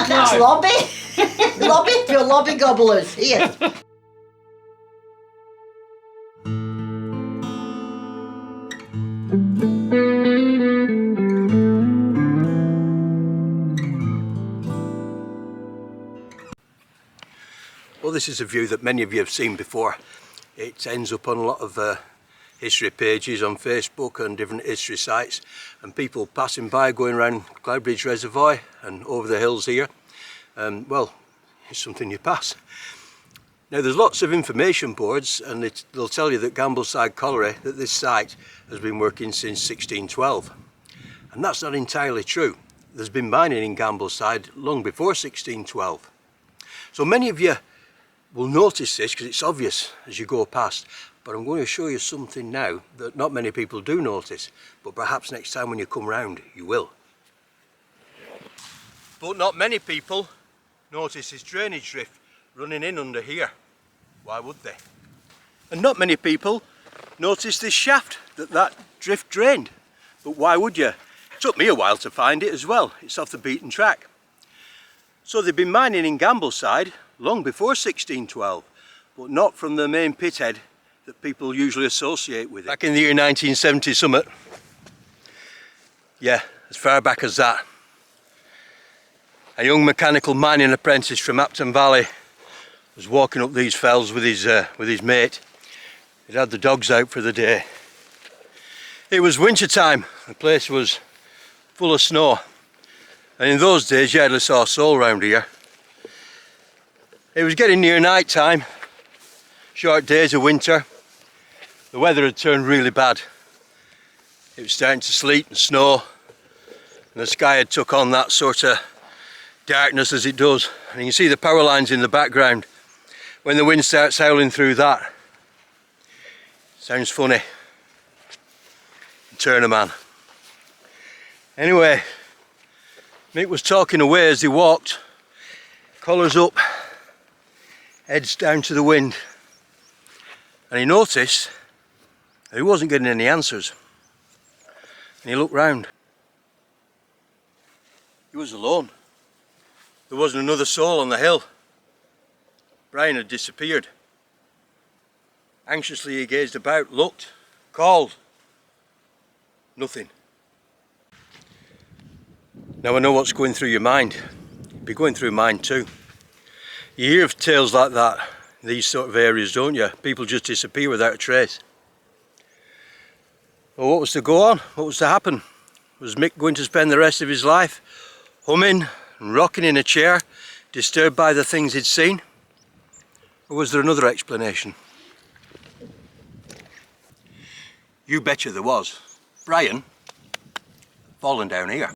That's lobby. Lobby for lobby gobblers. Here. Well, this is a view that many of you have seen before. It ends up on a lot of history pages on Facebook and different history sites, and people passing by going around Cloudbridge Reservoir and over the hills here. Well, it's something you pass. Now there's lots of information boards, and they'll tell you that Gambleside Colliery, that this site has been working since 1612. And that's not entirely true. There's been mining in Gambleside long before 1612. So many of you will notice this because it's obvious as you go past, but I'm going to show you something now that not many people do notice, but perhaps next time when you come round you will. But not many people notice this drainage drift running in under here. Why would they? And not many people notice this shaft that drift drained. But why would you? It took me a while to find it as well. It's off the beaten track. So they've been mining in Gambleside long before 1612, but not from the main pit head that people usually associate with it. Back in the year 1970 something. Yeah, as far back as that. A young mechanical mining apprentice from Apton Valley was walking up these fells with his mate. He'd had the dogs out for the day. It was winter time. The place was full of snow. And in those days you hardly saw a soul round here. It was getting near night time, short days of winter. The weather had turned really bad. It was starting to sleet and snow, and the sky had took on that sort of darkness as it does. And you can see the power lines in the background. When the wind starts howling through that, sounds funny. Turn a man. Anyway, Mick was talking away as he walked, collars up, heads down to the wind, and he noticed that he wasn't getting any answers. And he looked round. He was alone. There wasn't another soul on the hill. Brian had disappeared. Anxiously he gazed about, looked, called. Nothing. Now I know what's going through your mind. It'll be going through mine too. You hear of tales like that in these sort of areas, don't you? People just disappear without a trace. Well, what was to go on? What was to happen? Was Mick going to spend the rest of his life humming and rocking in a chair, disturbed by the things he'd seen? Or was there another explanation? You betcha there was. Brian had fallen down here.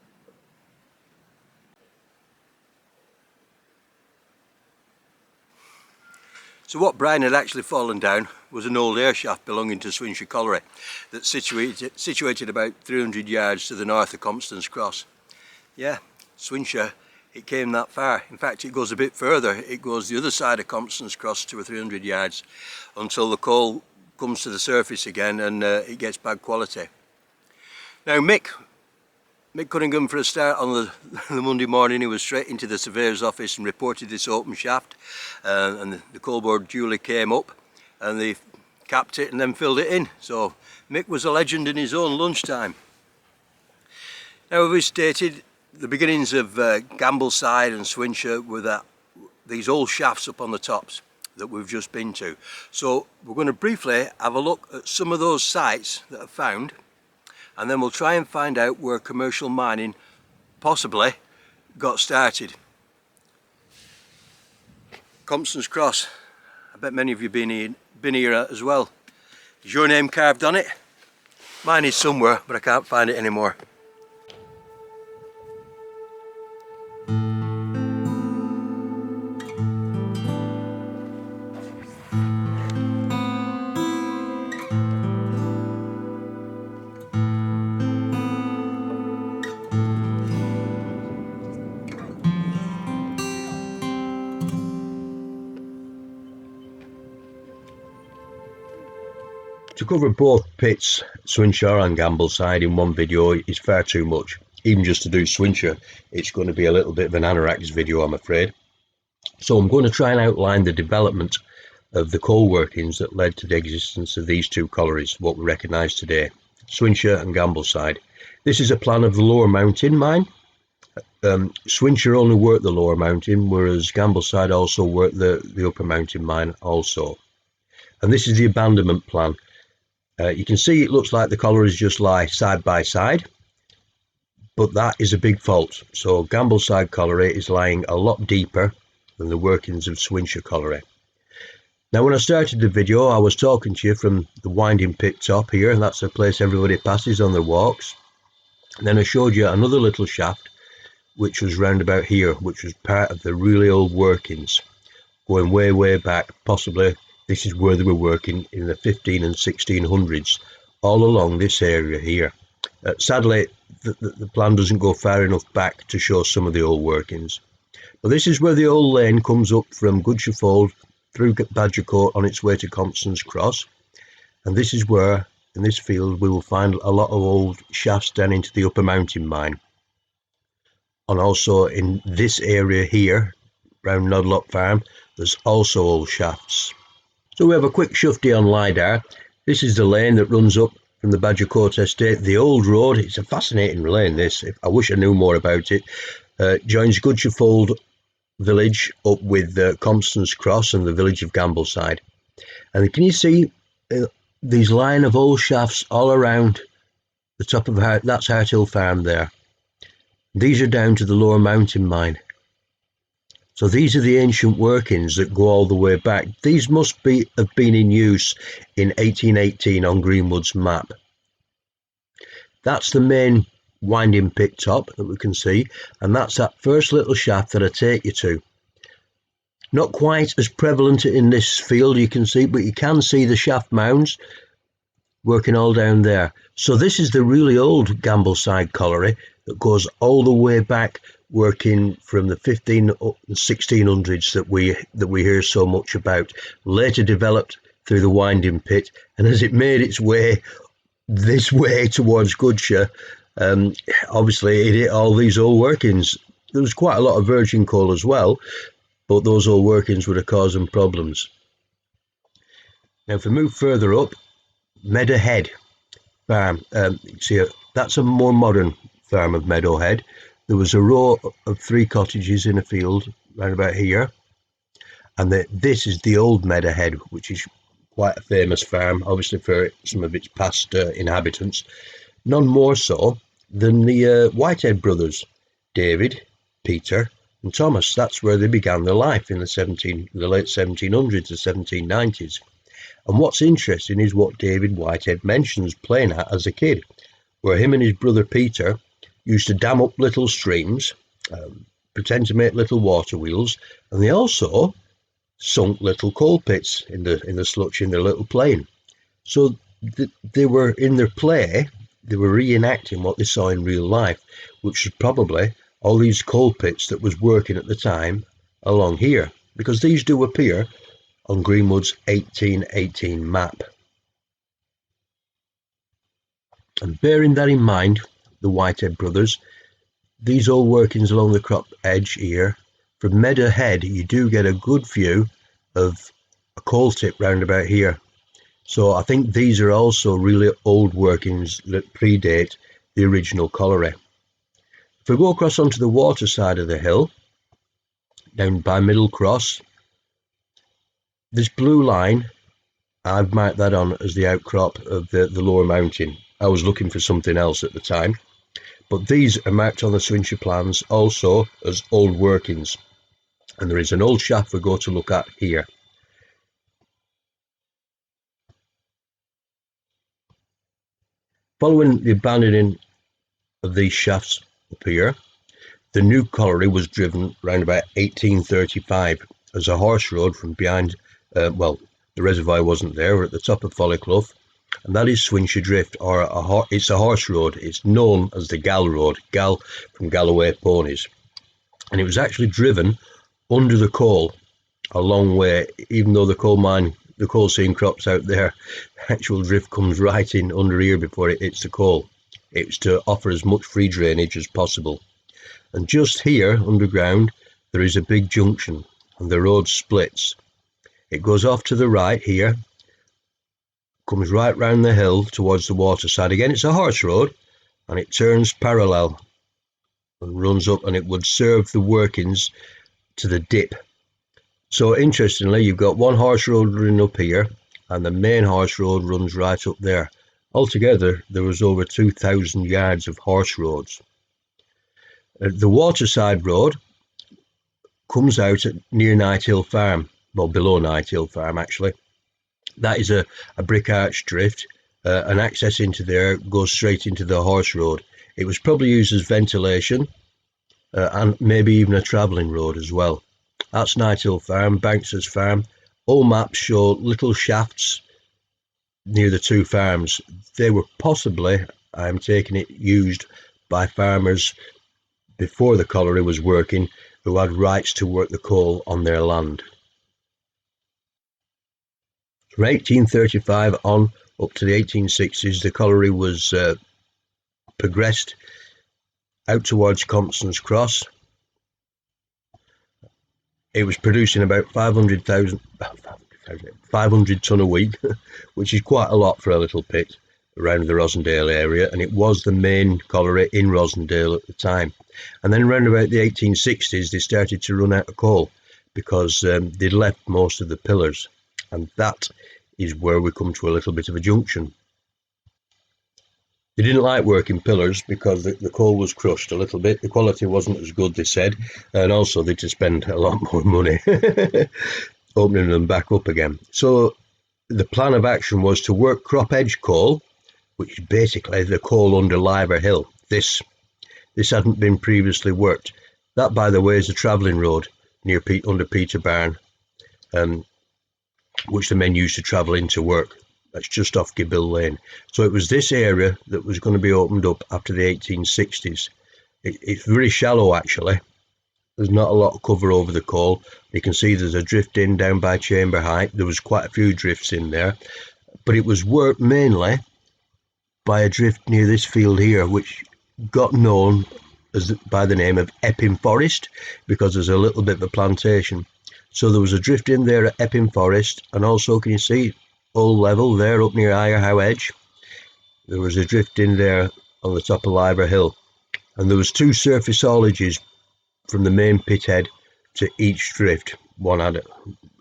So what Brian had actually fallen down was an old air shaft belonging to Swinshaw Colliery that's situated about 300 yards to the north of Compston's Cross. Yeah, Swinshaw, it came that far. In fact, it goes a bit further. It goes the other side of Compston's Cross to 300 yards until the coal comes to the surface again and it gets bad quality. Now Mick Cunningham, for a start, on the Monday morning, he was straight into the surveyor's office and reported this open shaft, and the coal board duly came up and they capped it and then filled it in. So Mick was a legend in his own lunchtime. Now, as we stated, the beginnings of Gambleside and Swinshaw were these old shafts up on the tops that we've just been to. So we're going to briefly have a look at some of those sites that are found, and then we'll try and find out where commercial mining possibly got started. Compston's Cross, I bet many of you been here as well. Is your name carved on it? Mine is somewhere, but I can't find it anymore. To cover both pits, Swinshaw and Gambleside, in one video is far too much. even just to do Swinshaw, it's going to be a little bit of an anorax video, I'm afraid. So I'm going to try and outline the development of the coal workings that led to the existence of these two collieries, what we recognise today, Swinshaw and Gambleside. This is a plan of the Lower Mountain mine. Swinshaw only worked the Lower Mountain, whereas Gambleside also worked the Upper Mountain mine also. And this is the abandonment plan. You can see it looks like the collieries just lie side by side, but that is a big fault. So Gambleside colliery is lying a lot deeper than the workings of Swinshaw colliery. Now, when I started the video, I was talking to you from the winding pit top here, and that's a place everybody passes on their walks. And then I showed you another little shaft, which was round about here, which was part of the really old workings, going way, way back. Possibly this is where they were working in the 15 and 1600s, all along this area here. Sadly, the plan doesn't go far enough back to show some of the old workings. But this is where the old lane comes up from Goodshire Fold through Badger Court on its way to Constance Cross. And this is where, in this field, we will find a lot of old shafts down into the Upper Mountain mine. And also in this area here, round Nodlock Farm, there's also old shafts. So we have a quick shufty on LiDAR. This is the lane that runs up from the Badger Court estate. The old road, it's a fascinating lane this, I wish I knew more about it. Joins Goodshire Fold village up with Constance Cross and the village of Gambleside. And can you see these line of old shafts all around the top of that's Hart Hill Farm there. These are down to the Lower Mountain mine. So these are the ancient workings that go all the way back. These must have been in use in 1818 on Greenwood's map. That's the main winding pit top that we can see, and that's that first little shaft that I take you to. Not quite as prevalent in this field, you can see, but you can see the shaft mounds working all down there. So this is the really old Gambleside colliery that goes all the way back, working from the 15 and 1600s that we hear so much about, later developed through the winding pit, and as it made its way this way towards Goodshire, obviously it hit all these old workings. There was quite a lot of virgin coal as well, but those old workings would have caused them problems. Now if we move further up, Meadowhead Farm, see that's a more modern farm of Meadowhead. There was a row of 3 cottages in a field round about here, and this is the old Meadowhead, which is quite a famous farm, obviously for some of its past inhabitants. None more so than the Whitehead brothers, David, Peter and Thomas. That's where they began their life in the late 1700s to 1790s. And what's interesting is what David Whitehead mentions playing at as a kid, where him and his brother Peter used to dam up little streams, pretend to make little water wheels, and they also sunk little coal pits in the slutch in their little plain. So they were in their play, they were reenacting what they saw in real life, which was probably all these coal pits that was working at the time along here, because these do appear on Greenwood's 1818 map. And bearing that in mind, the Whitehead brothers, these old workings along the crop edge here, from Meadowhead you do get a good view of a coal tip round about here. So I think these are also really old workings that predate the original colliery. If we go across onto the water side of the hill, down by Middle Cross, this blue line, I've marked that on as the outcrop of the Lower Mountain. I was looking for something else at the time, but these are marked on the Swinshaw plans also as old workings, and there is an old shaft we go to look at here. Following the abandoning of these shafts up here, the new colliery was driven around about 1835 as a horse road from behind, well, the reservoir wasn't there, we're at the top of Follyclough, and that is Swinshaw Drift, or it's a horse road. It's known as the Gal Road, Gal from Galloway ponies, and it was actually driven under the coal a long way. Even though the coal seam crops out there, actual drift comes right in under here before it hits the coal. It was to offer as much free drainage as possible. And just here, underground, there is a big junction, and the road splits. It goes off to the right here, comes right round the hill towards the waterside. Again, it's a horse road, and it turns parallel and runs up, and it would serve the workings to the dip. So interestingly, you've got one horse road running up here, and the main horse road runs right up there. Altogether, there was over 2,000 yards of horse roads. The waterside road comes out at near Night Hill Farm, well, below Night Hill Farm actually. That is a brick arch drift, and access into there goes straight into the horse road. It was probably used as ventilation, and maybe even a travelling road as well. That's Night Hill Farm, Banks's Farm. All maps show little shafts near the two farms. They were possibly, I'm taking it, used by farmers before the colliery was working, who had rights to work the coal on their land. From 1835 on up to the 1860s, the colliery was progressed out towards Compston's Cross. It was producing about 500 tonne a week, which is quite a lot for a little pit around the Rossendale area, and it was the main colliery in Rossendale at the time. And then around about the 1860s, they started to run out of coal because they'd left most of the pillars, and that is where we come to a little bit of a junction. They didn't like working pillars because the coal was crushed a little bit. The quality wasn't as good, they said, and also they had to spend a lot more money opening them back up again. So the plan of action was to work crop edge coal, which is basically the coal under Liver Hill. This hadn't been previously worked. That, by the way, is a travelling road under Peter Barn, which the men used to travel into work. That's just off Gibbill Lane. So it was this area that was going to be opened up after the 1860s. It's very shallow actually. There's not a lot of cover over the coal. You can see there's a drift in down by Chamber Height. There was quite a few drifts in there, but it was worked mainly by a drift near this field here, which got known by the name of Epping Forest, because there's a little bit of a plantation. So there was a drift in there at Epping Forest, and also, can you see, Old Level there up near Irehow Edge. There was a drift in there on the top of Liver Hill, and there was two surface haulages from the main pit head to each drift.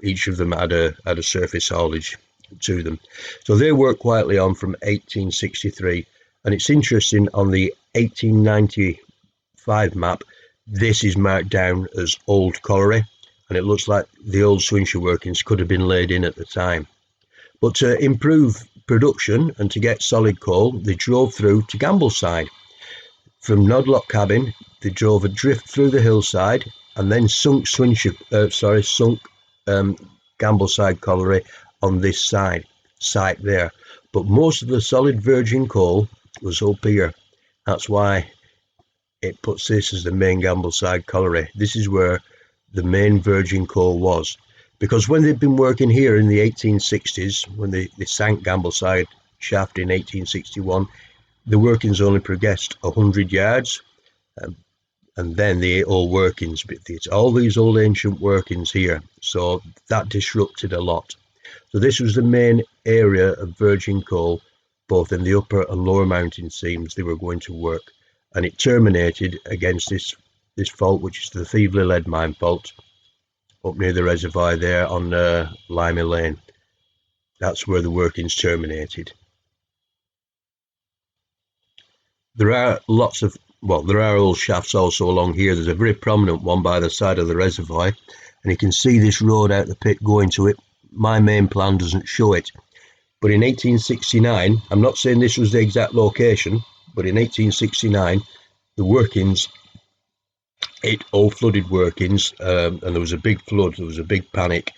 Each of them had a surface haulage to them. So they worked quietly on from 1863, and it's interesting, on the 1895 map, this is marked down as Old Colliery, and it looks like the old Swinshaw workings could have been laid in at the time. But to improve production and to get solid coal, they drove through to Gambleside. From Nodlock Cabin, they drove a drift through the hillside and then sunk Gambleside Colliery on this site there. But most of the solid virgin coal was up here. That's why it puts this as the main Gambleside Colliery. This is where the main virgin coal was. Because when they'd been working here in the 1860s, when they sank Gambleside shaft in 1861, the workings only progressed 100 yards, and then the old workings. It's all these old ancient workings here, so that disrupted a lot. So this was the main area of virgin coal, both in the upper and lower mountain seams they were going to work, and it terminated against this fault, which is the Thieveley Lead Mine fault, up near the reservoir there on Limey Lane. That's where the workings terminated. There are old shafts also along here. There's a very prominent one by the side of the reservoir, and you can see this road out the pit going to it. My main plan doesn't show it, but in 1869, I'm not saying this was the exact location, but in 1869, the workings, it all flooded workings, and there was a big flood. There was a big panic.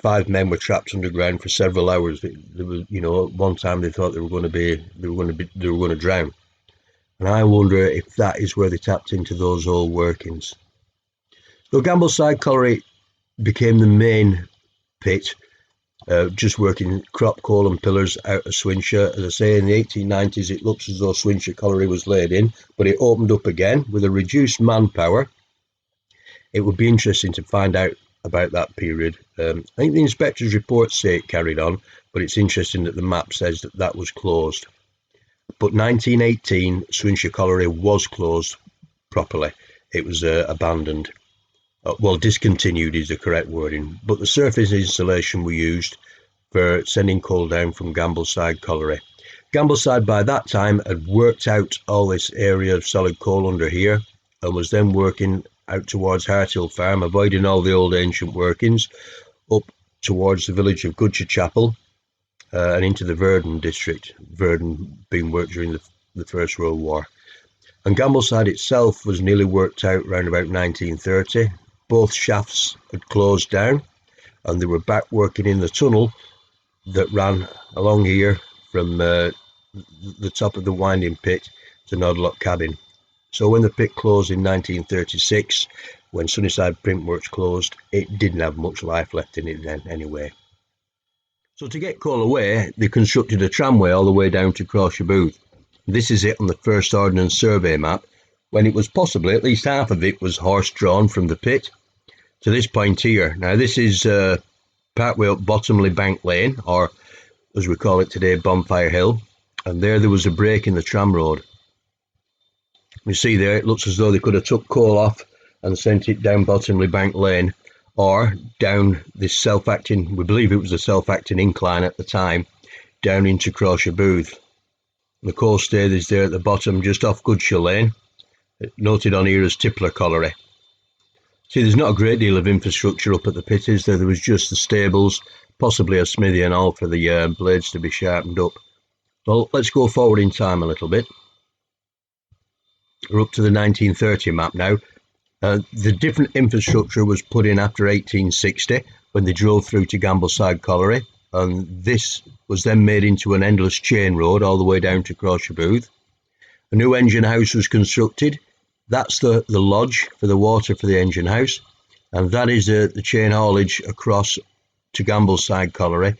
5 men were trapped underground for several hours. There was, at one time they thought they were going to drown. And I wonder if that is where they tapped into those old workings. So Gambleside Colliery became the main pit just working crop coal and pillars out of Swinshaw. As I say, in the 1890s it looks as though Swinshaw Colliery was laid in, but it opened up again with a reduced manpower. It would be interesting to find out about that period. I think the inspector's reports say it carried on, but it's interesting that the map says that that was closed. But 1918, Swinshaw Colliery was closed properly. It was abandoned. Well, discontinued is the correct wording, but the surface installation we used for sending coal down from Gambleside Colliery. Gambleside by that time had worked out all this area of solid coal under here and was then working out towards Harthill Farm, avoiding all the old ancient workings, up towards the village of Goodshire Chapel and into the Verdon district, Verdon being worked during the First World War. And Gambleside itself was nearly worked out around about 1930. Both shafts had closed down and they were back working in the tunnel that ran along here from the top of the winding pit to Nodlock Cabin. So when the pit closed in 1936, when Sunnyside Printworks closed, it didn't have much life left in it then anyway. So to get coal away, they constructed a tramway all the way down to Crawshire Booth. This is it on the first Ordnance Survey map, when it was possibly at least half of it was horse-drawn from the pit to this point here. Now this is partway up Bottomley Bank Lane, or as we call it today, Bonfire Hill, and there was a break in the tram road. You see there, it looks as though they could have took coal off and sent it down Bottomley Bank Lane, or down this self-acting, we believe it was a self-acting incline at the time, down into Crawshire Booth. The coal staith is there at the bottom, just off Goodshire Lane, noted on here as Tippler Colliery. See, there's not a great deal of infrastructure up at the pit, is there? There was just the stables, possibly a smithy and all for the blades to be sharpened up. Well, let's go forward in time a little bit. We're up to the 1930 map now. The different infrastructure was put in after 1860 when they drove through to Gambleside Colliery, and this was then made into an endless chain road all the way down to Crawshire Booth. A new engine house was constructed. That's the lodge for the water for the engine house, and that is the chain haulage across to Gambleside Colliery,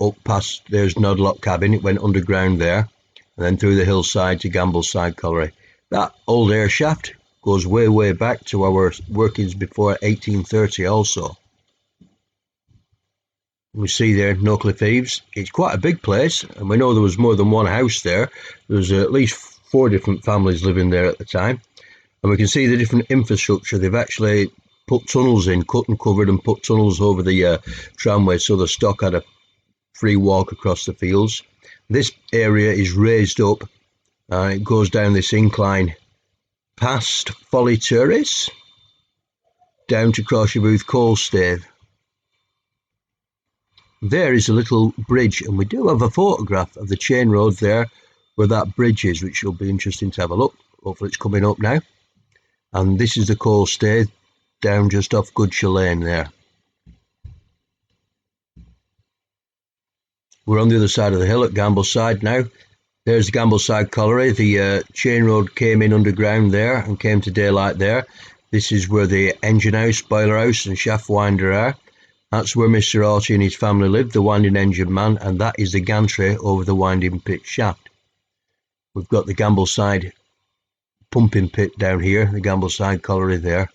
up past, there's Nodlock Cabin, it went underground there, and then through the hillside to Gambleside Colliery. That old air shaft goes way back to our workings before 1830 also. We see there Knowcliffe Eaves. It's quite a big place, and we know there was more than one house there. There was at least 4 different families living there at the time. And we can see the different infrastructure. They've actually put tunnels in, cut and covered, and put tunnels over the tramway so the stock had a free walk across the fields. This area is raised up. It goes down this incline past Folly Terrace, down to Crawshire Booth Coal Staith. There is a little bridge, and we do have a photograph of the chain road there where that bridge is, which will be interesting to have a look. Hopefully it's coming up now. And this is the coal staith down just off Goodshire Lane there. We're on the other side of the hill at Gambleside now. There's the Gambleside Colliery. The chain road came in underground there and came to daylight there. This is where the engine house, boiler house and shaft winder are. That's where Mr. Hawty and his family lived, the winding engine man, and that is the gantry over the winding pit shaft. We've got the Gambleside pumping pit down here, the Gambleside Colliery there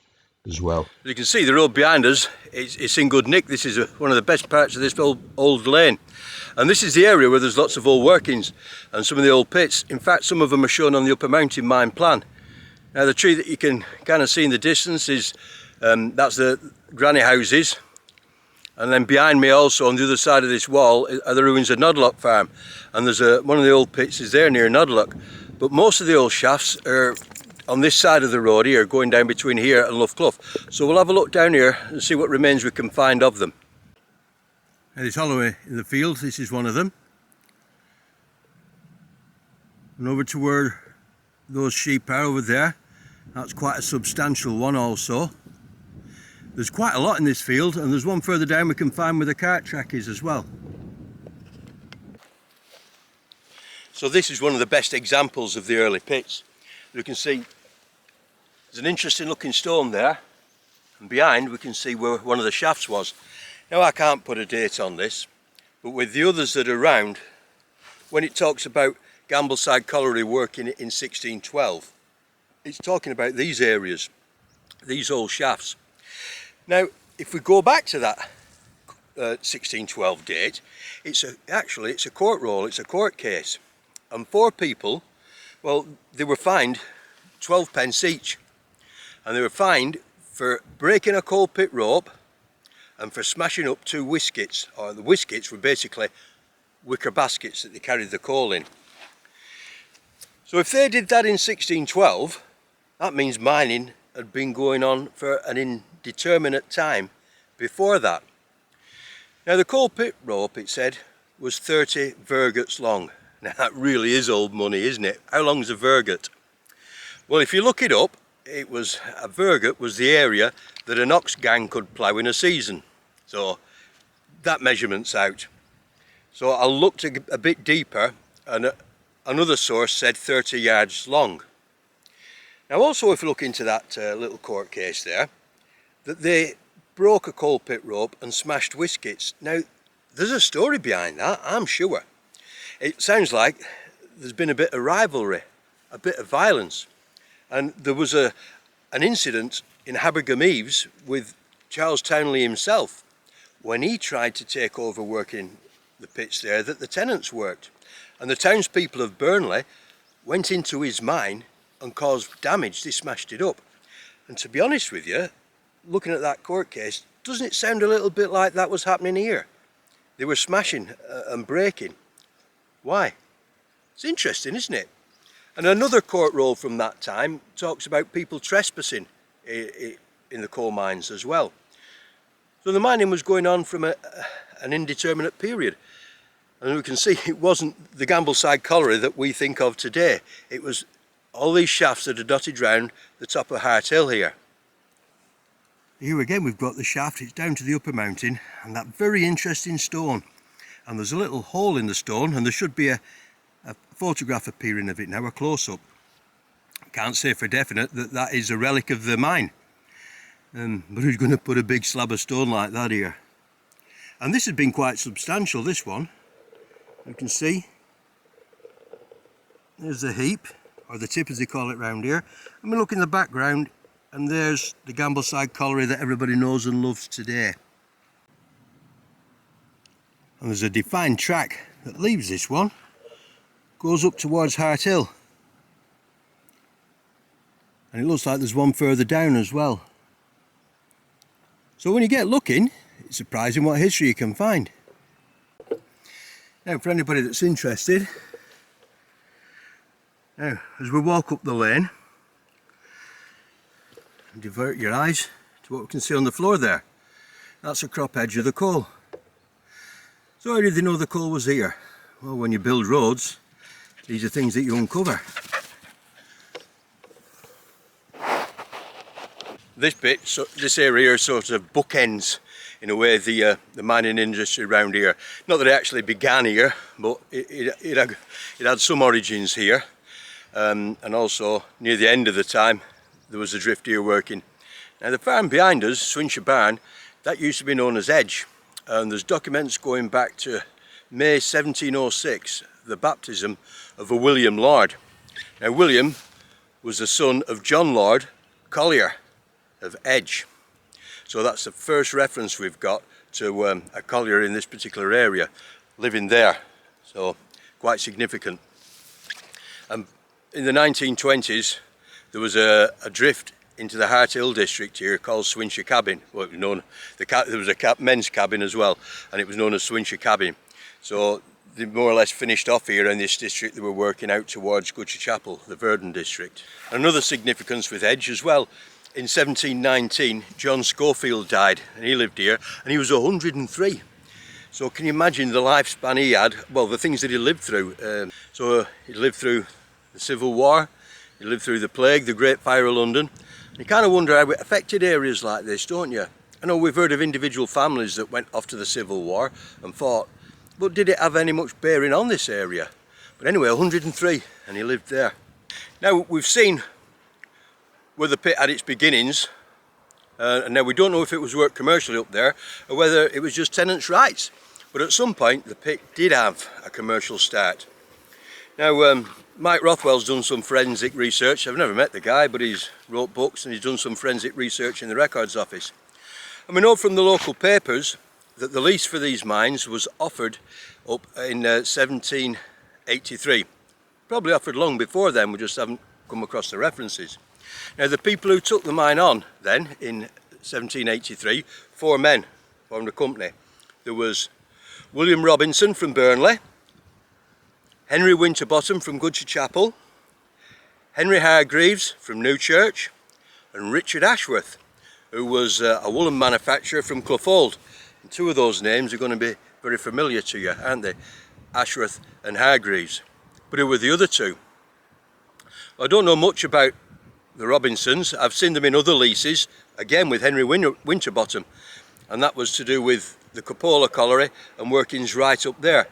as well. You can see the road behind us, it's in good nick. This is one of the best parts of this old lane. And this is the area where there's lots of old workings and some of the old pits. In fact, some of them are shown on the Upper Mountain Mine plan. Now the tree that you can kind of see in the distance is, that's the granny houses. And then behind me also on the other side of this wall are the ruins of Nodlock Farm. And there's one of the old pits is there near Nodlock. But most of the old shafts are on this side of the road here, going down between here and Loughclough. So we'll have a look down here and see what remains we can find of them. Now this holloway in the field, this is one of them. And over to where those sheep are over there, that's quite a substantial one also. There's quite a lot in this field, and there's one further down we can find where the cart track is as well. So this is one of the best examples of the early pits. You can see there's an interesting looking stone there, and behind we can see where one of the shafts was. Now I can't put a date on this, but with the others that are around, when it talks about Gambleside Colliery working in 1612, it's talking about these areas, these old shafts. Now, if we go back to that 1612 date, actually it's a court roll, it's a court case, and 4 people, well, they were fined 12 pence each, and they were fined for breaking a coal pit rope and for smashing up 2 whiskets, or the whiskets were basically wicker baskets that they carried the coal in. So if they did that in 1612, that means mining had been going on for an indeterminate time before that. Now the coal pit rope, it said, was 30 vergets long. Now that really is old money, isn't it? How long's a verget? Well, if you look it up, a verget was the area that an ox gang could plough in a season. So that measurement's out. So I looked a bit deeper, and another source said 30 yards long. Now also, if you look into that little court case there, that they broke a coal pit rope and smashed whiskets. Now there's a story behind that, I'm sure. It sounds like there's been a bit of rivalry, a bit of violence, and there was an incident in Habergameves with Charles Townley himself when he tried to take over working the pits there that the tenants worked, and the townspeople of Burnley went into his mine and caused damage. They smashed it up. And to be honest with you, looking at that court case, doesn't it sound a little bit like that was happening here? They were smashing and breaking. Why? It's interesting, isn't it? And another court roll from that time talks about people trespassing in the coal mines as well. So the mining was going on from an indeterminate period. And we can see it wasn't the Gambleside Colliery that we think of today. It was all these shafts that are dotted round the top of Hart Hill here. Here again we've got the shaft, it's down to the upper mountain, and that very interesting stone. And there's a little hole in the stone, and there should be a photograph appearing of it now, a close-up. Can't say for definite that that is a relic of the mine. But who's going to put a big slab of stone like that here? And this has been quite substantial, this one. You can see there's the heap, or the tip as they call it round here, and we look in the background and there's the Gambleside Colliery that everybody knows and loves today. And there's a defined track that leaves this one, goes up towards Hart Hill, and it looks like there's one further down as well. So when you get looking, it's surprising what history you can find. Now for anybody that's interested, now as we walk up the lane, divert your eyes to what we can see on the floor there. That's a crop edge of the coal. So how did they know the coal was here? Well, when you build roads, these are things that you uncover. This bit, this area sort of bookends in a way the mining industry around here. Not that it actually began here, but it had some origins here, and also near the end of the time there was a drift here working. Now the farm behind us, Swinshaw Barn, that used to be known as Edge, and there's documents going back to May 1706, the baptism of a William Lord. Now William was the son of John Lord, collier of Edge. So that's the first reference we've got to a collier in this particular area living there. So quite significant. And in the 1920s there was a drift into the Hart Hill district here called Swinshaw Cabin. Well, it was known, there was a men's cabin as well, and it was known as Swinshaw Cabin. So they more or less finished off here in this district. They were working out towards Gutcher Chapel, the Verdon district. Another significance with Edge as well, in 1719 John Schofield died, and he lived here, and he was 103. So can you imagine the lifespan he had, well, the things that he lived through. So he lived through the Civil War, he lived through the Plague, the Great Fire of London. You kind of wonder how it affected areas like this, don't you? I know we've heard of individual families that went off to the Civil War and fought, but did it have any much bearing on this area? But anyway, 103, and he lived there. Now we've seen where the pit had its beginnings, and now we don't know if it was worked commercially up there or whether it was just tenants' rights. But at some point the pit did have a commercial start. Now Mike Rothwell's done some forensic research. I've never met the guy, but he's wrote books and he's done some forensic research in the records office. And we know from the local papers that the lease for these mines was offered up in 1783. Probably offered long before then, we just haven't come across the references. Now the people who took the mine on then in 1783, 4 men formed a company. There was William Robinson from Burnley, Henry Winterbottom from Goodshire Chapel, Henry Hargreaves from Newchurch, and Richard Ashworth, who was a woolen manufacturer from Cloughfold. And 2 of those names are going to be very familiar to you, aren't they? Ashworth and Hargreaves. But who were the other 2? I don't know much about the Robinsons. I've seen them in other leases, again with Henry Winterbottom, and that was to do with the Cupola Colliery and workings right up there.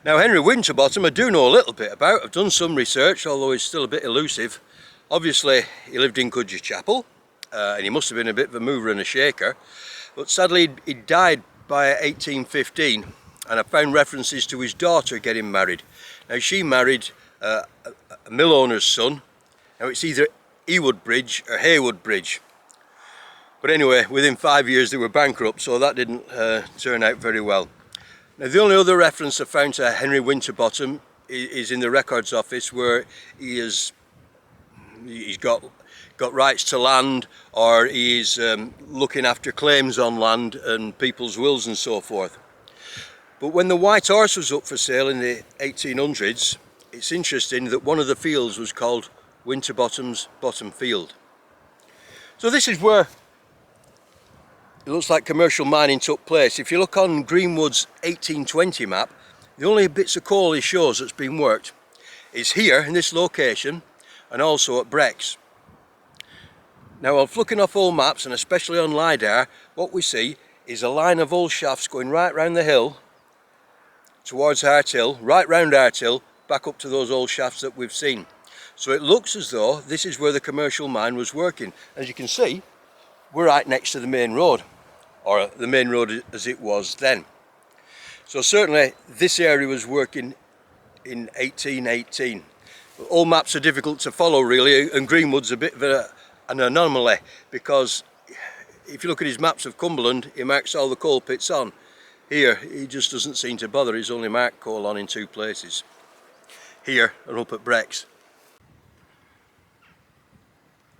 Now Henry Winterbottom I do know a little bit about. I've done some research, although he's still a bit elusive. Obviously he lived in Goodshire Chapel, and he must have been a bit of a mover and a shaker, but sadly he died by 1815, and I found references to his daughter getting married. Now she married a mill owner's son. Now it's either Ewood Bridge or Haywood Bridge, but anyway within 5 years they were bankrupt, so that didn't turn out very well. Now the only other reference I found to Henry Winterbottom is in the records office, where he's got rights to land, or he's looking after claims on land and people's wills and so forth. But when the White Horse was up for sale in the 1800s, it's interesting that one of the fields was called Winterbottom's Bottom Field. So this is where it looks like commercial mining took place. If you look on Greenwood's 1820 map, the only bits of coal he shows that's been worked is here in this location, and also at Brex. Now of looking off all maps, and especially on LiDAR, what we see is a line of old shafts going right round the hill towards Hart Hill, right round Hart Hill, back up to those old shafts that we've seen. So it looks as though this is where the commercial mine was working. As you can see, we're right next to the main road, or the main road as it was then. So certainly this area was working in 1818. All maps are difficult to follow really, and Greenwood's a bit of an anomaly, because if you look at his maps of Cumberland, he marks all the coal pits on. Here he just doesn't seem to bother, he's only marked coal on in 2 places, here and up at Brex.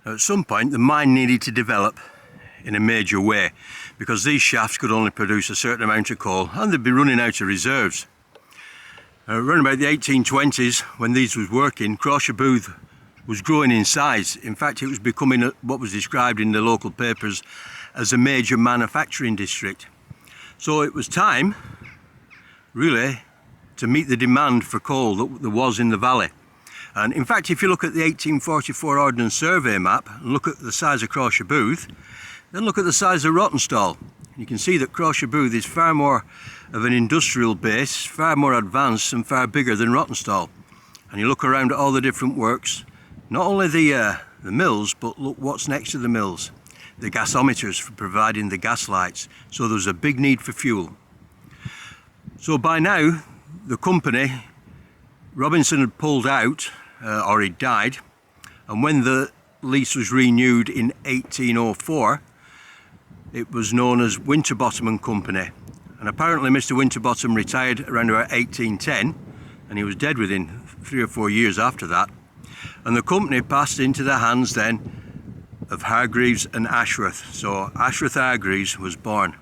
At some point the mine needed to develop in a major way, because these shafts could only produce a certain amount of coal and they'd be running out of reserves. Around about the 1820s, when these was working, Crawshire Booth was growing in size. In fact, it was becoming what was described in the local papers as a major manufacturing district. So it was time, really, to meet the demand for coal that there was in the valley. And in fact, if you look at the 1844 Ordnance Survey map and look at the size of Crawshire Booth, then look at the size of Rossendale. You can see that Crawshire Booth is far more of an industrial base, far more advanced and far bigger than Rossendale. And you look around at all the different works, not only the mills, but look what's next to the mills. The gasometers for providing the gas lights. So there's a big need for fuel. So by now, the company, Robinson had pulled out, or he died, and when the lease was renewed in 1804, it was known as Winterbottom and Company. And apparently Mr. Winterbottom retired around about 1810, and he was dead within 3 or 4 years after that. And the company passed into the hands then of Hargreaves and Ashworth. So Ashworth Hargreaves was born,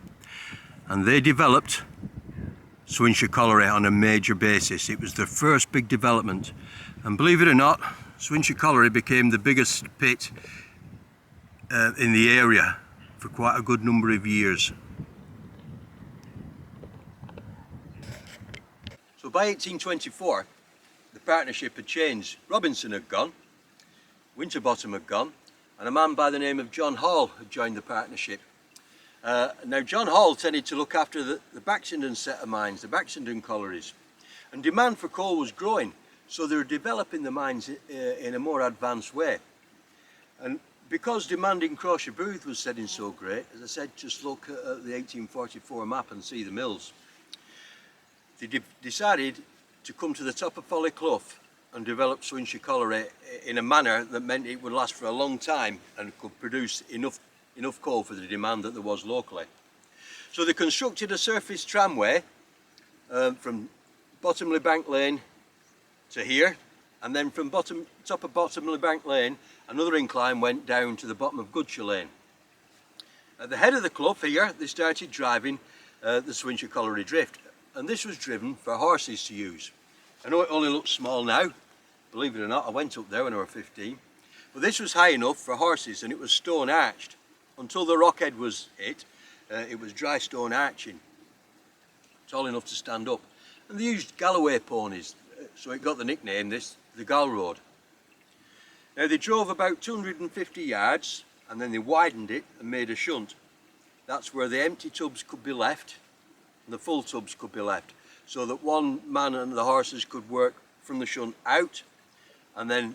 and they developed Swinshaw Colliery on a major basis. It was their first big development, and believe it or not, Swinshaw Colliery became the biggest pit in the area for quite a good number of years. So by 1824 the partnership had changed. Robinson had gone, Winterbottom had gone, and a man by the name of John Hall had joined the partnership. Now John Hall tended to look after the Baxenden set of mines, the Baxenden collieries, and demand for coal was growing, so they were developing the mines in a more advanced way. And because demand in Crawshire Booth was setting so great, as I said, just look at the 1844 map and see the mills. they decided to come to the top of Folly Clough and develop Swinshaw Colliery in a manner that meant it would last for a long time and could produce enough coal for the demand that there was locally. So they constructed a surface tramway from Bottomley Bank Lane to here, and then from top of Bottomley Bank Lane another incline went down to the bottom of Goodshire Lane. At the head of the clough here they started driving the Swinshaw Colliery drift, and this was driven for horses to use. I know it only looks small now, believe it or not. I went up there when I was 15, but this was high enough for horses, and it was stone arched. Until the rockhead was hit, it was dry stone arching, tall enough to stand up. And they used Galloway ponies, so it got the nickname the Gall Road. Now they drove about 250 yards, and then they widened it and made a shunt. That's where the empty tubs could be left and the full tubs could be left, so that one man and the horses could work from the shunt out, and then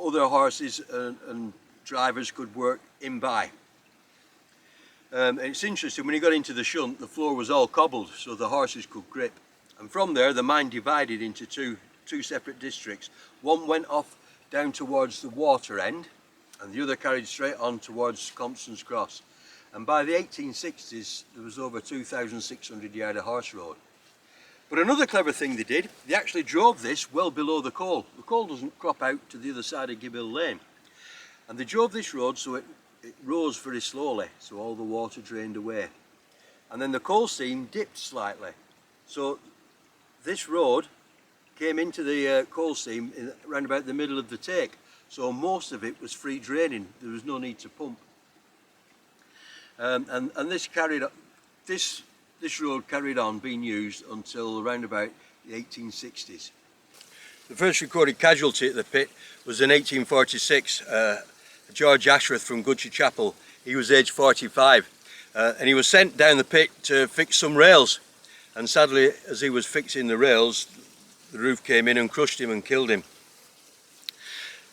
other horses and drivers could work in by. It's interesting, when you got into the shunt, the floor was all cobbled so the horses could grip, and from there the mine divided into two separate districts. One went off down towards the water end, and the other carried straight on towards Compston's Cross. And by the 1860s there was over 2,600 yard of horse road. But another clever thing they did, they actually drove this well below the coal. The coal doesn't crop out to the other side of Gibbill Lane, and they drove this road so it rose very slowly, so all the water drained away. And then the coal seam dipped slightly, so this road came into the coal seam around about the middle of the take, so most of it was free draining. There was no need to pump. And this carried on, this road carried on being used until around about the 1860s. The first recorded casualty at the pit was in 1846. George Ashworth from Goodshire Chapel. He was aged 45, and he was sent down the pit to fix some rails, and sadly as he was fixing the rails the roof came in and crushed him and killed him.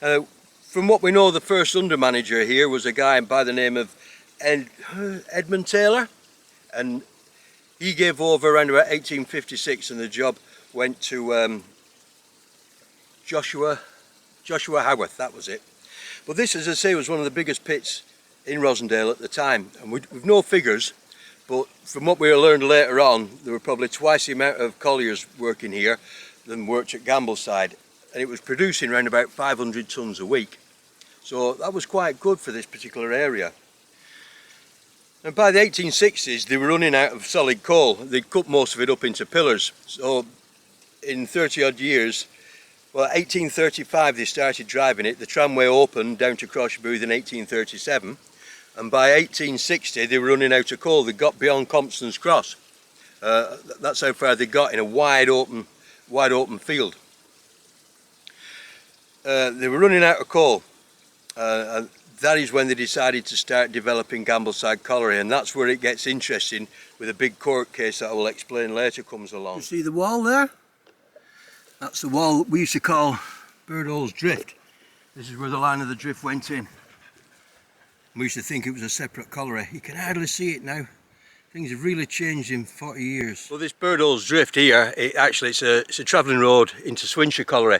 From what we know, the first under manager here was a guy by the name of Edmund Taylor, and he gave over around about 1856, and the job went to Joshua Howarth, that was it. But this, as I say, was one of the biggest pits in Rossendale at the time, and we've no figures, but from what we learned later on, there were probably twice the amount of colliers working here than worked at Gambleside, and it was producing around about 500 tonnes a week. So that was quite good for this particular area. And by the 1860s they were running out of solid coal. They'd cut most of it up into pillars. So in 30 odd years, well, 1835 they started driving it. The tramway opened down to Cross Booth in 1837, and by 1860 they were running out of coal. They got beyond Compston's Cross. That's how far they got in a wide open field. They were running out of coal, and that is when they decided to start developing Gambleside Colliery, and that's where it gets interesting with a big court case that I will explain later comes along. You see the wall there? That's the wall we used to call Birdhole's Drift. This is where the line of the drift went in. We used to think it was a separate colliery. You can hardly see it now. Things have really changed in 40 years. Well, this Birdhole's Drift here, it's a travelling road into Swinshaw Colliery,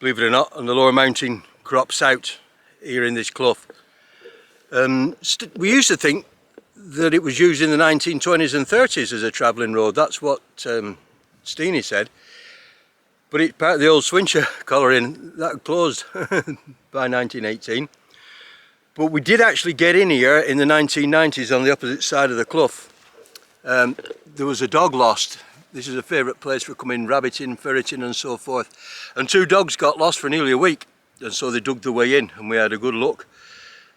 believe it or not, and the lower mountain crops out here in this clough. We used to think that it was used in the 1920s and 30s as a travelling road. That's what Steenie said. But it's part of the old Swinshaw Colliery, and that closed by 1918. But we did actually get in here in the 1990s on the opposite side of the clough. There was a dog lost. This is a favourite place for coming rabbiting, ferreting and so forth. And 2 dogs got lost for nearly a week, and so they dug the way in, and we had a good look.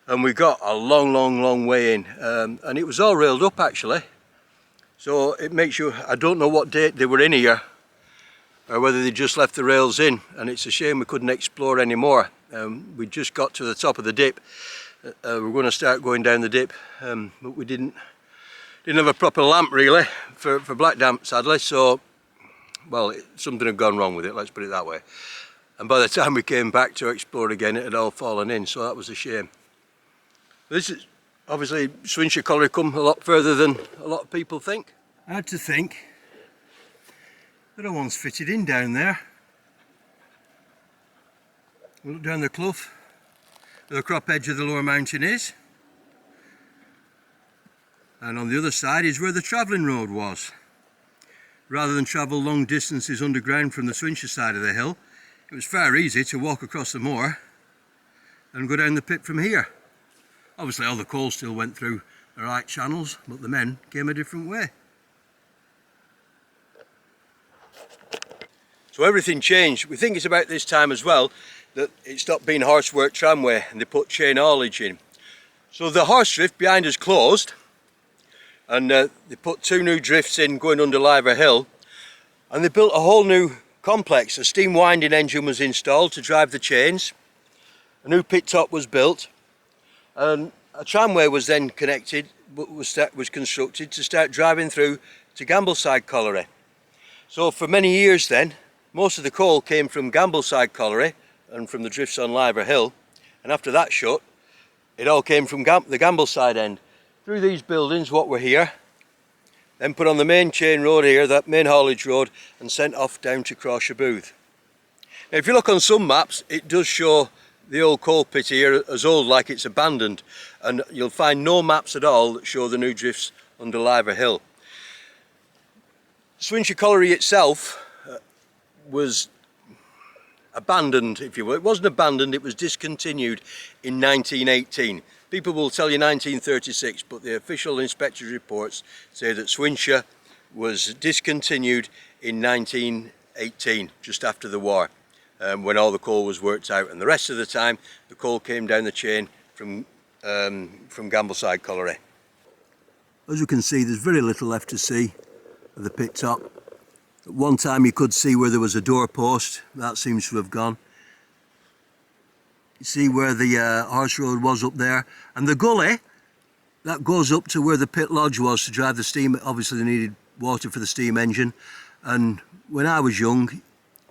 And we got a long way in, and it was all railed up actually. So it makes you, I don't know what date they were in here, or whether they just left the rails in, and it's a shame we couldn't explore any more. We just got to the top of the dip. We're going to start going down the dip, but we didn't have a proper lamp really for black damp, sadly, so well, something had gone wrong with it, let's put it that way. And by the time we came back to explore again, it had all fallen in, so that was a shame. This is obviously Swinshaw Colliery come a lot further than a lot of people think. I had to think Other one's fitted in down there. Look down the clough where the crop edge of the lower mountain is. And on the other side is where the travelling road was. Rather than travel long distances underground from the Swinshaw side of the hill, it was far easy to walk across the moor and go down the pit from here. Obviously all the coal still went through the right channels, but the men came a different way. So everything changed. We think it's about this time as well that it stopped being horsework tramway and they put chain haulage in. So the horse drift behind us closed, and they put 2 new drifts in going under Liver Hill, and they built a whole new complex. A steam winding engine was installed to drive the chains, a new pit top was built, and a tramway was then connected, was constructed to start driving through to Gambleside Colliery. So for many years then, most of the coal came from Gambleside Colliery and from the drifts on Liver Hill, and after that shut, it all came from the Gambleside end. Through these buildings, what were here, then put on the main chain road here, that main haulage road, and sent off down to Crawshaw. Now if you look on some maps, it does show the old coal pit here as old, like it's abandoned, and you'll find no maps at all that show the new drifts under Liver Hill. Swinshaw Colliery itself was abandoned, if you will. It wasn't abandoned, it was discontinued in 1918. People will tell you 1936, but the official inspector's reports say that Swinshaw was discontinued in 1918, just after the war, when all the coal was worked out, and the rest of the time the coal came down the chain from Gambleside Colliery. As you can see, there's very little left to see of the pit top. At one time you could see where there was a doorpost, that seems to have gone. You see where the horse road was up there, and the gully that goes up to where the pit lodge was to drive the steam. Obviously they needed water for the steam engine, and when I was young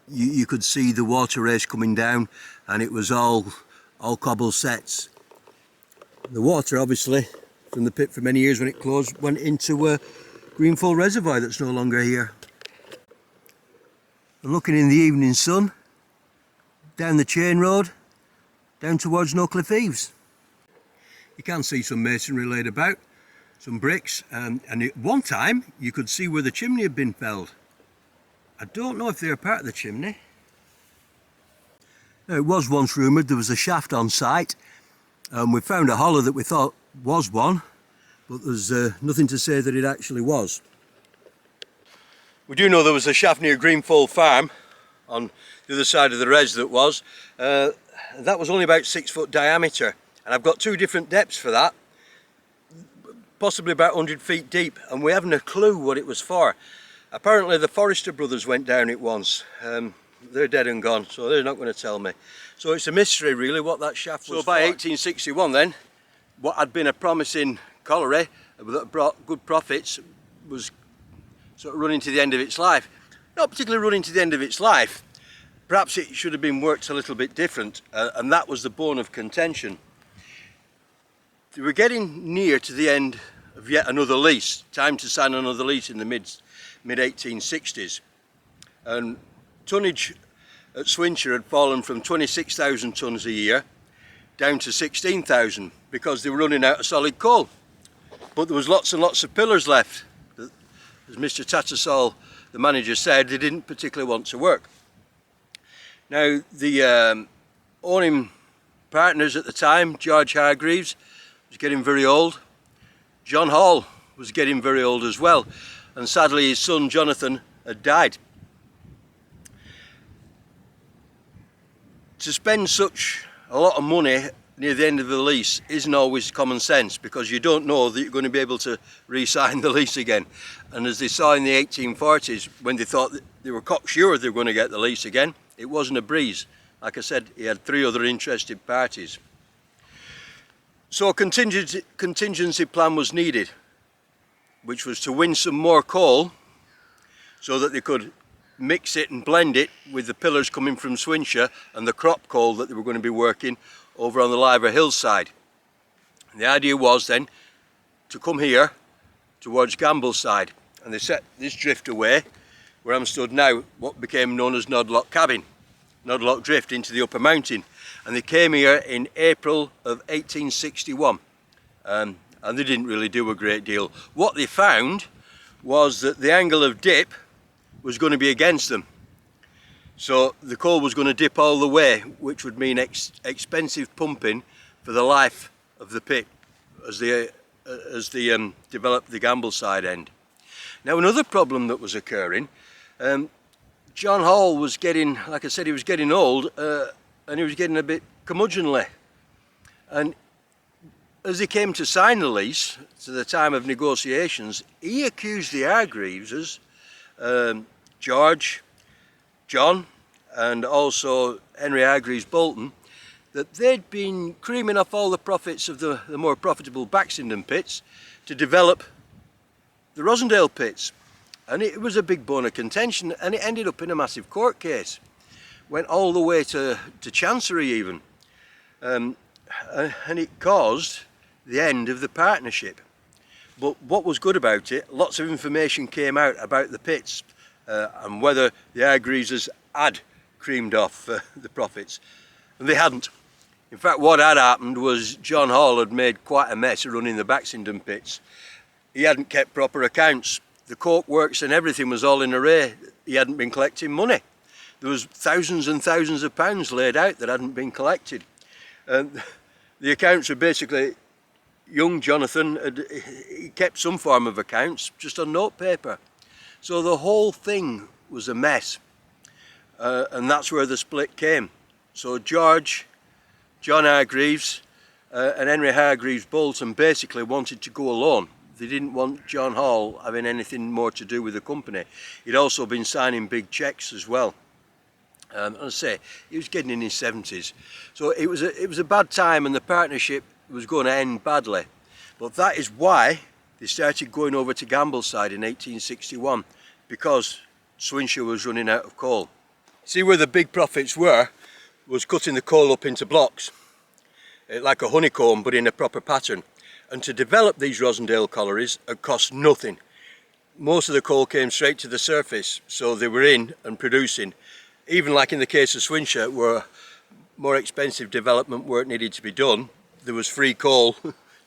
you could see the water race coming down, and it was all cobble sets. The water obviously from the pit for many years when it closed went into a Greenfall reservoir that's no longer here. And looking in the evening sun down the chain road down towards No Cliff Eaves, you can see some masonry laid about, some bricks, and at one time you could see where the chimney had been felled. I don't know if they're part of the chimney. Now, it was once rumoured there was a shaft on site, and we found a hollow that we thought was one, but there's nothing to say that it actually was. We do know there was a shaft near Greenfall Farm on the other side of the res that was. That was only about 6 foot diameter, and I've got 2 different depths for that, possibly about 100 feet deep, and we haven't a clue what it was for. Apparently the Forrester brothers went down it once. They're dead and gone, so they're not going to tell me. So it's a mystery really what that shaft was for. So by 1861 then, what had been a promising colliery that brought good profits was sort of running to the end of its life. Not particularly running to the end of its life, perhaps it should have been worked a little bit different, and that was the bone of contention. They were getting near to the end of yet another lease, time to sign another lease in the mid-1860s, and tonnage at Swinshaw had fallen from 26,000 tonnes a year down to 16,000 because they were running out of solid coal. But there was lots and lots of pillars left. As Mr. Tattersall, the manager, said, they didn't particularly want to work. Now the owning partners at the time, George Hargreaves, was getting very old. John Hall was getting very old as well, and sadly his son Jonathan had died. To spend such a lot of money near the end of the lease isn't always common sense, because you don't know that you're going to be able to re-sign the lease again. And as they saw in the 1840s, when they thought that they were cocksure they were going to get the lease again, it wasn't a breeze. Like I said, he had 3 other interested parties. So a contingency plan was needed, which was to win some more coal so that they could mix it and blend it with the pillars coming from Swinshaw and the crop coal that they were going to be working over on the Liver Hill side. And the idea was then to come here towards Gambleside, and they set this drift away where I'm stood now, what became known as Nodlock Cabin, Nodlock Drift into the upper mountain. And they came here in April of 1861, and they didn't really do a great deal. What they found was that the angle of dip was going to be against them. So the coal was going to dip all the way, which would mean expensive pumping for the life of the pit as they developed the Gambleside end. Now another problem that was occurring, John Hall was getting, like I said, he was getting old, and he was getting a bit curmudgeonly. And as he came to sign the lease, to the time of negotiations, he accused the Hargreaveses, George, John, and also Henry Hargreaves Bolton, that they'd been creaming off all the profits of the more profitable Baxenden pits to develop the Rossendale pits. And it was a big bone of contention, and it ended up in a massive court case. Went all the way to Chancery even. And it caused the end of the partnership. But what was good about it, lots of information came out about the pits and whether the Hargreaveses had creamed off the profits. And they hadn't. In fact, what had happened was John Hall had made quite a mess of running the Baxenden pits. He hadn't kept proper accounts. The coke works and everything was all in array. He hadn't been collecting money. There was thousands and thousands of pounds laid out that hadn't been collected. And the accounts were basically, young Jonathan he kept some form of accounts just on notepaper. So the whole thing was a mess, and that's where the split came. So George, John Hargreaves and Henry Hargreaves Bolton basically wanted to go alone. They didn't want John Hall having anything more to do with the company. He'd also been signing big cheques as well. As I say, he was getting in his 70s. So it was a bad time, and the partnership was going to end badly. But that is why they started going over to Gambleside in 1861, because Swinshaw was running out of coal. See, where the big profits were was cutting the coal up into blocks, like a honeycomb but in a proper pattern. And to develop these Rossendale collieries, it cost nothing. Most of the coal came straight to the surface, so they were in and producing. Even like in the case of Swinshaw, where more expensive development work needed to be done, there was free coal,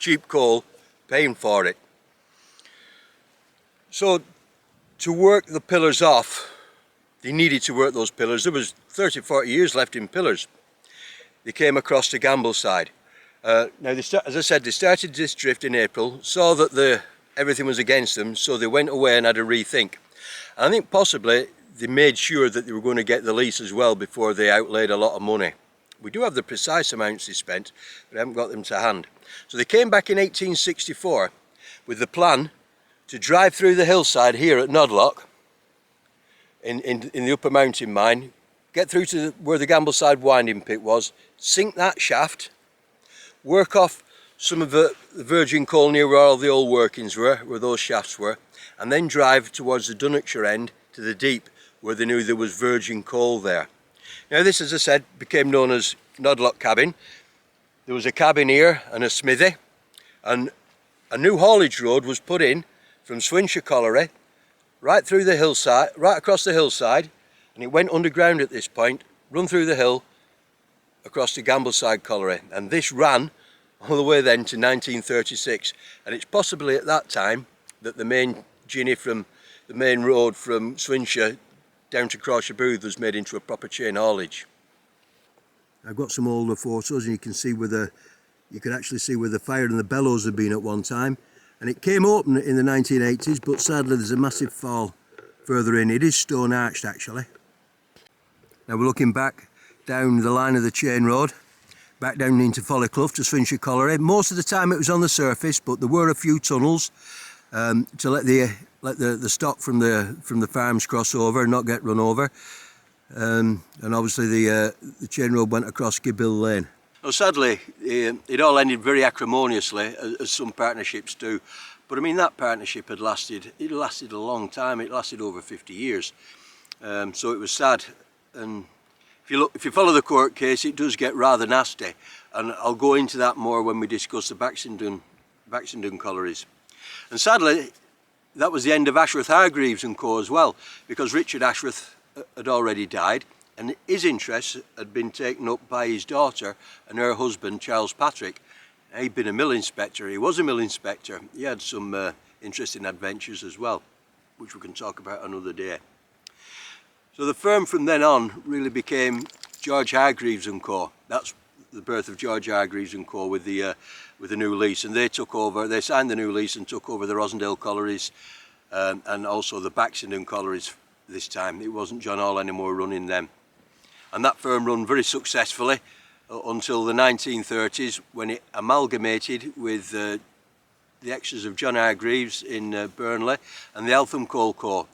cheap coal, paying for it. So to work the pillars off, they needed to work those pillars. There was 30, 40 years left in pillars. They came across to Gambleside. Now, as I said, they started this drift in April, saw that everything was against them, so they went away and had a rethink. And I think possibly they made sure that they were going to get the lease as well before they outlaid a lot of money. We do have the precise amounts they spent, but I haven't got them to hand. So they came back in 1864 with the plan to drive through the hillside here at Nodlock, in the upper mountain mine, get through to where the Gambleside winding pit was, sink that shaft, work off some of the virgin coal near where all the old workings were, where those shafts were, and then drive towards the Dunwickshire end to the deep, where they knew there was virgin coal there. Now this, as I said, became known as Nodlock Cabin. There was a cabin here and a smithy, and a new haulage road was put in from Swinshaw Colliery right through the hillside, right across the hillside, and it went underground at this point, run through the hill across to Gambleside Colliery, and this ran all the way then to 1936. And it's possibly at that time that the main journey from the main road from Swinshaw down to Crawshire Booth was made into a proper chain haulage. I've got some older photos, and you can actually see where the fire and the bellows had been at one time. And it came open in the 1980s, but sadly there's a massive fall further in. It is stone arched actually. Now we're looking back down the line of the chain road, back down into Follyclough to Swinshaw Colliery. Most of the time it was on the surface, but there were a few tunnels to let the stock from the farms cross over and not get run over. And obviously the chain road went across Gibbill Lane. Well, sadly, it all ended very acrimoniously, as some partnerships do. But I mean, that partnership had lasted a long time. It lasted over 50 years. So it was sad. And if you follow the court case, it does get rather nasty. And I'll go into that more when we discuss the Baxenden collieries. And sadly, that was the end of Ashworth Hargreaves and Co as well, because Richard Ashworth had already died and his interests had been taken up by his daughter and her husband Charles Patrick. He'd been a mill inspector, he was a mill inspector, he had some interesting adventures as well, which we can talk about another day. So the firm from then on really became George Hargreaves and Co. That's the birth of George Hargreaves and Co with the new lease, and they took over, they signed the new lease and took over the Rossendale Collieries and also the Baxenden Collieries this time. It wasn't John Hall anymore running them. And that firm run very successfully until the 1930s, when it amalgamated with the extras of John Hargreaves in Burnley and the Eltham Coal Co.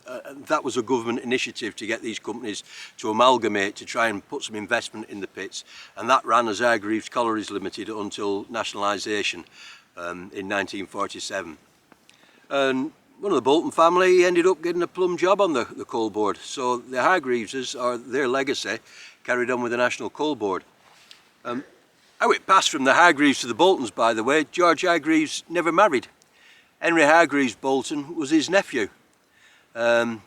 That was a government initiative to get these companies to amalgamate, to try and put some investment in the pits, and that ran as Hargreaves Collieries Limited until nationalisation in 1947. And one of the Bolton family ended up getting a plum job on the coal board, so the Hargreaveses, or their legacy, carried on with the National Coal Board. How it passed from the Hargreaves to the Boltons, by the way, George Hargreaves never married. Henry Hargreaves Bolton was his nephew. And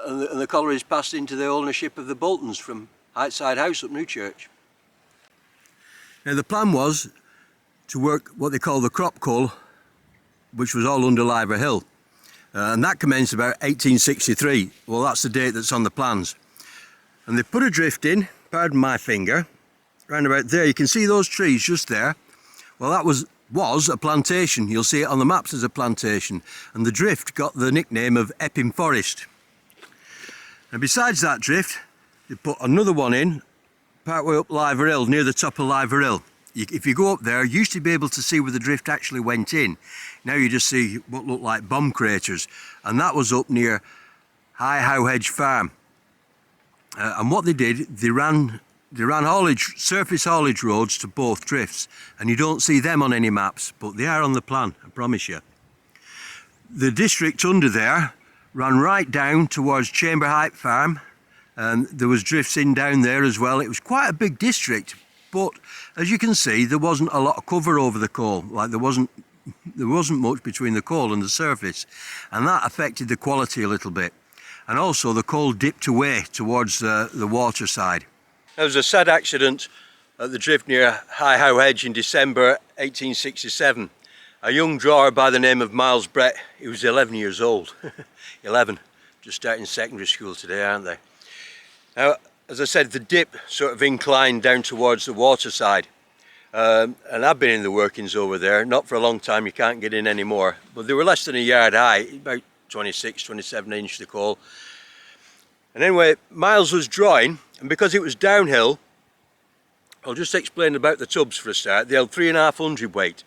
the collieries passed into the ownership of the Boltons from Heightside House up Newchurch. Now the plan was to work what they call the crop coal, which was all under Liver Hill. And that commenced about 1863. Well, that's the date that's on the plans. And they put a drift in, pardon my finger, round about there. You can see those trees just there. Well, that was a plantation. You'll see it on the maps as a plantation, and the drift got the nickname of Epping Forest. And besides that drift, they put another one in part way up Liver Hill, near the top of Liver Hill. If you go up there, you used to be able to see where the drift actually went in. Now you just see what look like bomb craters, and that was up near Haulage Farm. And what they did, they ran haulage, surface haulage roads to both drifts, and you don't see them on any maps, but they are on the plan, I promise you. The district under there ran right down towards Chamber Height Farm, and there was drifts in down there as well. It was quite a big district, but as you can see, there wasn't a lot of cover over the coal. Like there wasn't much between the coal and the surface, and that affected the quality a little bit. And also the coal dipped away towards the water side. There was a sad accident at the drift near High How Hedge in December 1867. A young drawer by the name of Miles Brett, he was 11 years old. 11, just starting secondary school today, aren't they? Now, as I said, the dip sort of inclined down towards the water side. And I've been in the workings over there, not for a long time, you can't get in anymore, but they were less than a yard high, about 26, 27 inch the coal. And anyway, Miles was drawing, and because it was downhill, I'll just explain about the tubs for a start. They held 3.5 hundredweight.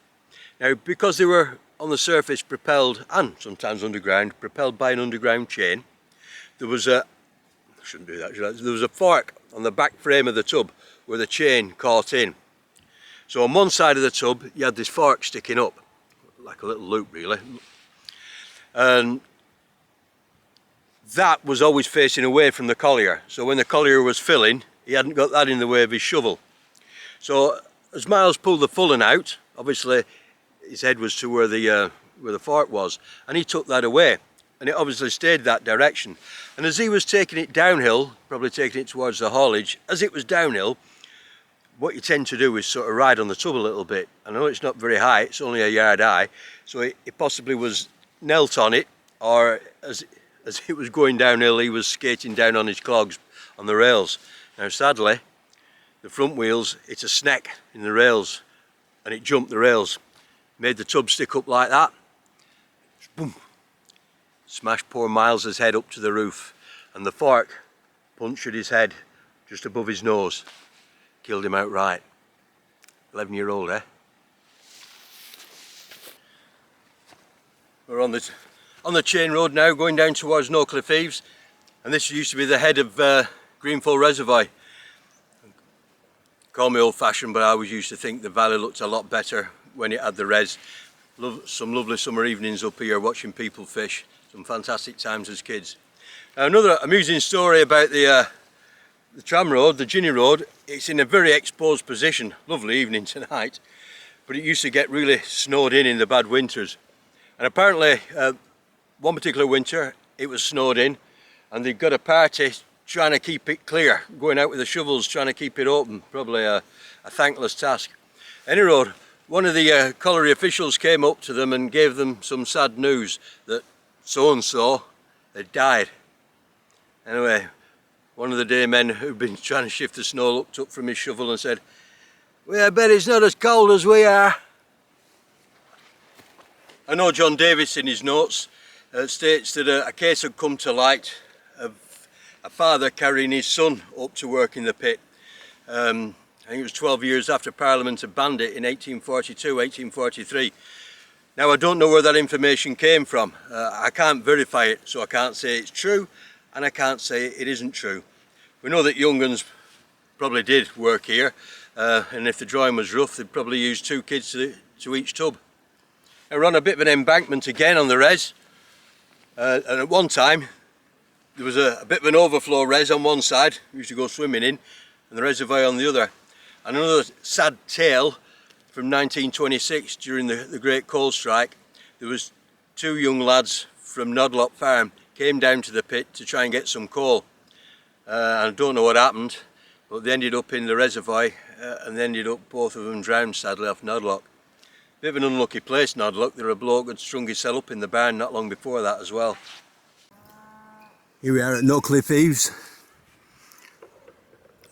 Now, because they were on the surface propelled, and sometimes underground, propelled by an underground chain, there was a, I shouldn't do that, should I? There was a fork on the back frame of the tub where the chain caught in. So on one side of the tub, you had this fork sticking up, like a little loop really. And that was always facing away from the collier. So when the collier was filling, he hadn't got that in the way of his shovel. So as Miles pulled the fullen out, obviously his head was to where the fork was, and he took that away, and it obviously stayed that direction. And as he was taking it downhill, probably taking it towards the haulage, as it was downhill, what you tend to do is sort of ride on the tub a little bit. I know it's not very high, it's only a yard high, so it possibly was knelt on it, or as it was going downhill, he was skating down on his clogs on the rails. Now sadly, the front wheels hit a sneck in the rails, and it jumped the rails, made the tub stick up like that. Boom! Smashed poor Miles's head up to the roof, and the fork punctured his head just above his nose. Killed him outright. 11-year-old, eh? We're on the chain road now, going down towards Norcliffe Eaves, and this used to be the head of Greenfall Reservoir. Call me old-fashioned, but I always used to think the valley looked a lot better when it had the res. Some lovely summer evenings up here watching people fish. Some fantastic times as kids. Another amusing story about the tram road, the Ginny Road. It's in a very exposed position. Lovely evening tonight, but it used to get really snowed in the bad winters. And apparently one particular winter it was snowed in, and they'd got a party trying to keep it clear, going out with the shovels trying to keep it open. Probably a thankless task. Anyway, one of the colliery officials came up to them and gave them some sad news that so-and-so had died. Anyway, one of the day men who'd been trying to shift the snow looked up from his shovel and said, "Well, I bet it's not as cold as we are." I know John Davis in his notes states that a case had come to light of a father carrying his son up to work in the pit. I think it was 12 years after Parliament had banned it in 1842, 1843. Now I don't know where that information came from. I can't verify it, so I can't say it's true, and I can't say it isn't true. We know that young uns probably did work here, and if the drawing was rough, they'd probably use 2 kids to each tub. Now we're on a bit of an embankment again on the res, and at one time there was a bit of an overflow res on one side, we used to go swimming in, and the reservoir on the other. And another sad tale from 1926 during the Great Coal Strike. There was 2 young lads from Nodlock Farm came down to the pit to try and get some coal. I don't know what happened, but they ended up in the reservoir and they ended up both of them drowned sadly off Nodlock. Bit of an unlucky place, Nodlock. There a bloke had strung himself up in the barn not long before that as well. Here we are at No Cliff Eaves.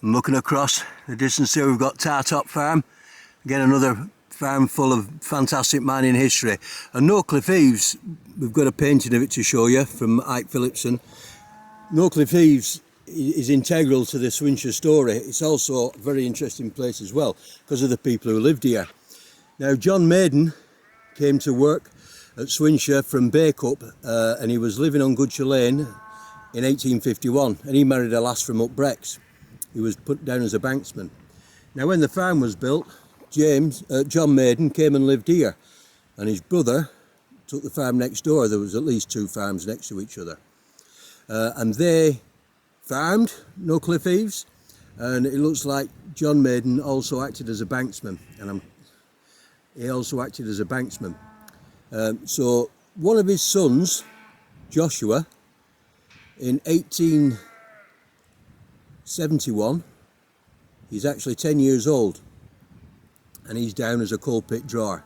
I'm looking across the distance here, we've got Tartop Farm. Again, another farm full of fantastic mining history. And No Cliff Eaves, we've got a painting of it to show you from Ike Phillipson. No Cliff Eaves is integral to the Swinshaw story. It's also a very interesting place as well because of the people who lived here. Now, John Maiden came to work at Swinshaw from Bacup and he was living on Goodshire Lane in 1851, and he married a lass from up Brex. He was put down as a banksman. Now when the farm was built, John Maiden came and lived here, and his brother took the farm next door. There was at least 2 farms next to each other, and they farmed No Cliff Eaves, and it looks like John Maiden also acted as a banksman, so one of his sons, Joshua, in 1871, he's actually 10 years old, and he's down as a coal pit drawer,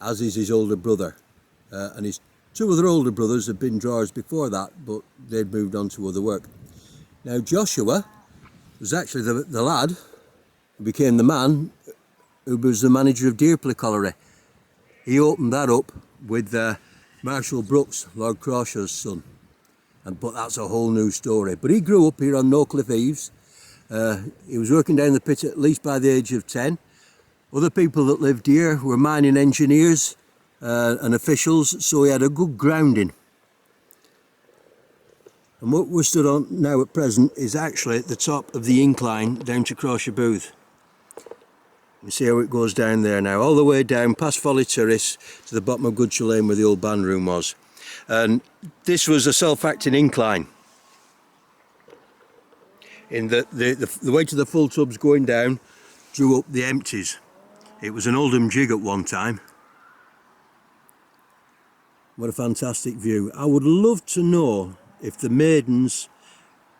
as is his older brother, and his 2 other older brothers had been drawers before that, but they'd moved on to other work. Now Joshua was actually the lad who became the man who was the manager of Deerpley Colliery. He opened that up with Marshall Brooks, Lord Crawshaw's son. But that's a whole new story. But he grew up here on No Cliff Eaves. He was working down the pit at least by the age of 10. Other people that lived here were mining engineers and officials, so he had a good grounding. And what we're stood on now at present is actually at the top of the incline down to Crawshire Booth. You see how it goes down there now, all the way down past Folly Terrace to the bottom of Goodshire Lane where the old band room was. And this was a self-acting incline. In the way to the full tubs going down drew up the empties. It was an Oldham jig at one time. What a fantastic view. I would love to know if the Maidens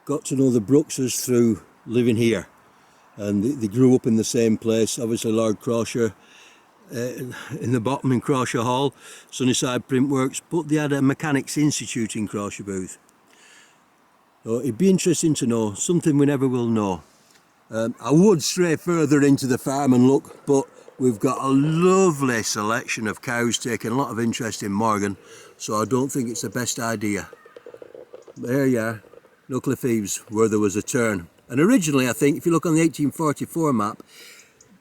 got to know the Brookses through living here. And they grew up in the same place. Obviously Lord Crawshire in the bottom in Crawshire Hall, Sunnyside Printworks, but they had a Mechanics Institute in Crawshire Booth. So it'd be interesting to know, something we never will know. I would stray further into the farm and look, but we've got a lovely selection of cows taking a lot of interest in Morgan, so I don't think it's the best idea. There you are, No Cliff Eaves, where there was a turn. And originally, I think, if you look on the 1844 map,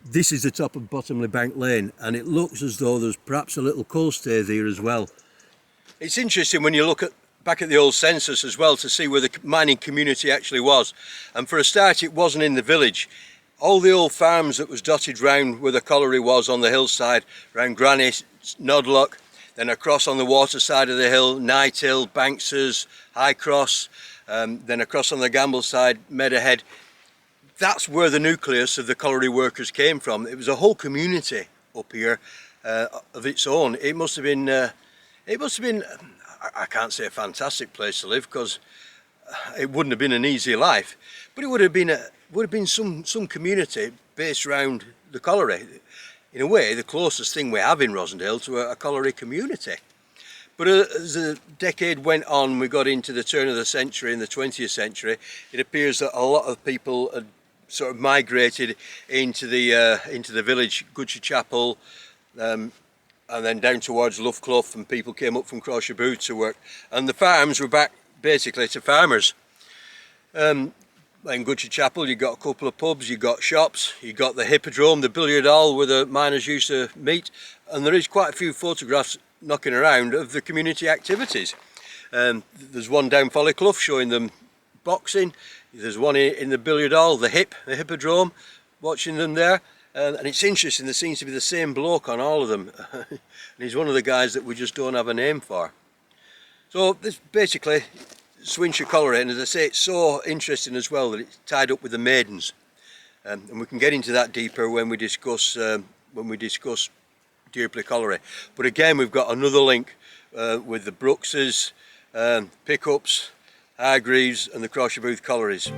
this is the top of Bottomley Bank Lane, and it looks as though there's perhaps a little coal stay there as well. It's interesting when you look back at the old census as well to see where the mining community actually was. And for a start, it wasn't in the village. All the old farms that was dotted round where the colliery was on the hillside, round Granny, Nodlock, then across on the water side of the hill, Night Hill, Banks's, High Cross, then across on the Gambleside, Meadowhead. That's where the nucleus of the colliery workers came from. It was a whole community up here of its own. It must have been I can't say a fantastic place to live, because it wouldn't have been an easy life, but it would have been some community based around the colliery. In a way, the closest thing we have in Rossendale to a colliery community. But as the decade went on, we got into the turn of the century, in the 20th century, it appears that a lot of people had sort of migrated into the village, Goodshire Chapel, and then down towards Loughclough, and people came up from Crawshire Booth to work, and the farms were back basically to farmers. In Goodshire Chapel you got a couple of pubs, you got shops, you got the hippodrome, the billiard hall where the miners used to meet, and there is quite a few photographs knocking around of the community activities. There's one down Follyclough showing them boxing, there's one in the billiard hall, the hippodrome, watching them there. And it's interesting, there seems to be the same bloke on all of them. And he's one of the guys that we just don't have a name for. So this basically Swinshaw Colliery, and as I say, it's so interesting as well that it's tied up with the maidens, and we can get into that deeper when we discuss Deerpley Colliery. But again, we've got another link with the Brookses, Pickups, Hargreaves, and the Crawshire Booth Collieries.